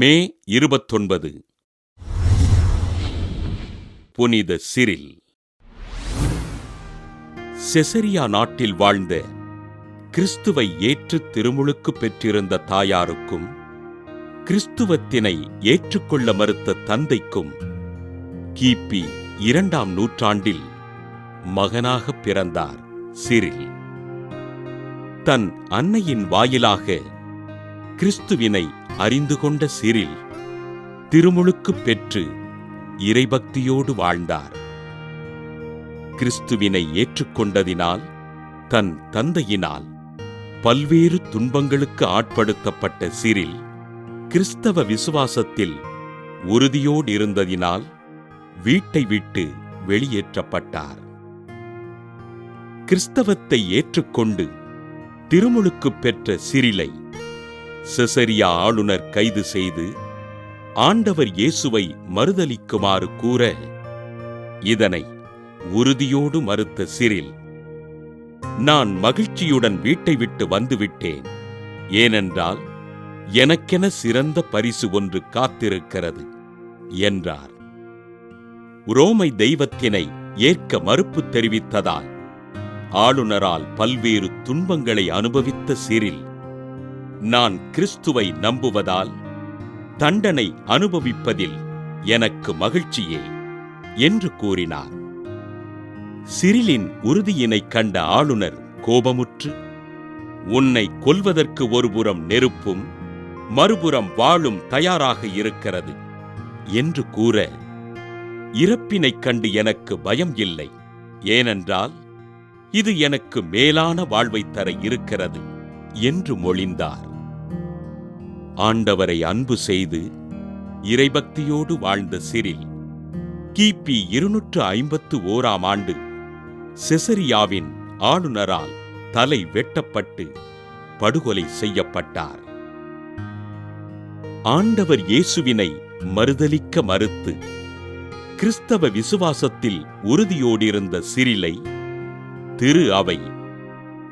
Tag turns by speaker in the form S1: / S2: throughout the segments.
S1: மே 29 புனித சிரில். செசரியா நாட்டில் வாழ்ந்த கிறிஸ்துவை ஏற்று திருமுழுக்கு பெற்றிருந்த தாயாருக்கும் கிறிஸ்துவத்தினை ஏற்றுக்கொள்ள மறுத்த தந்தைக்கும் கிபி 2ஆம் நூற்றாண்டில் மகனாக பிறந்தார் சிரில். தன் அன்னையின் வாயிலாக கிறிஸ்துவினை அறிந்து கொண்ட சிரில் திருமுழுக்கு பெற்று இறைபக்தியோடு வாழ்ந்தார். கிறிஸ்துவினை ஏற்றுக்கொண்டதினால் தன் தந்தையினால் பல்வேறு துன்பங்களுக்கு ஆட்படுத்தப்பட்ட சிரில் கிறிஸ்தவ விசுவாசத்தில் உறுதியோடு இருந்ததினால் வீட்டை விட்டு வெளியேற்றப்பட்டார். கிறிஸ்தவத்தை ஏற்றுக்கொண்டு திருமுழுக்கு பெற்ற சிரிலை செசரியா ஆளுநர் கைது செய்து ஆண்டவர் இயேசுவை மறுதலிக்குமாறு கூற, இதனை உறுதியோடு மறுத்த சிரில், நான் மகிழ்ச்சியுடன் வீட்டை விட்டு வந்துவிட்டேன், ஏனென்றால் எனக்கென சிறந்த பரிசு ஒன்று காத்திருக்கிறது என்றார். உரோமை தெய்வத்தினை ஏற்க மறுப்பு தெரிவித்ததால் ஆளுநரால் பல்வேறு துன்பங்களை அனுபவித்த சிரில், நான் கிறிஸ்துவை நம்புவதால் தண்டனை அனுபவிப்பதில் எனக்கு மகிழ்ச்சியே என்று கூறினார். சிரிலின் உறுதியினைக் கண்ட ஆளுநர் கோபமுற்று, உன்னை கொல்வதற்கு ஒருபுறம் நெருப்பும் மறுபுறம் வாளும் தயாராக இருக்கிறது என்று கூற, இறப்பினைக் கண்டு எனக்கு பயம் இல்லை, ஏனென்றால் இது எனக்கு மேலான வாழ்வைத் தர இருக்கிறது என்று மொழிந்தார். ஆண்டவரை அன்பு செய்து இறைபக்தியோடு வாழ்ந்த சிரில் கிபி 251ஆம் ஆண்டு செசரியாவின் ஆளுநரால் தலை வெட்டப்பட்டு படுகொலை செய்யப்பட்டார். ஆண்டவர் இயேசுவினை மறுதலிக்க மறுத்து கிறிஸ்தவ விசுவாசத்தில் உறுதியோடிருந்த சிரிலை திரு அவை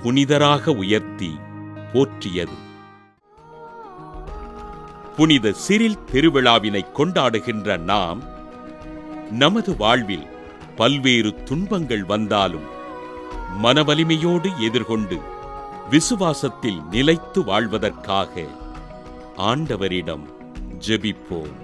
S1: புனிதராக உயர்த்தி போற்றியது. புனித சிரில் திருவிழாவினை கொண்டாடுகின்ற நாம், நமது வாழ்வில் பல்வேறு துன்பங்கள் வந்தாலும் மனவலிமையோடு எதிர்கொண்டு விசுவாசத்தில் நிலைத்து வாழ்வதற்காக ஆண்டவரிடம் ஜெபிப்போம்.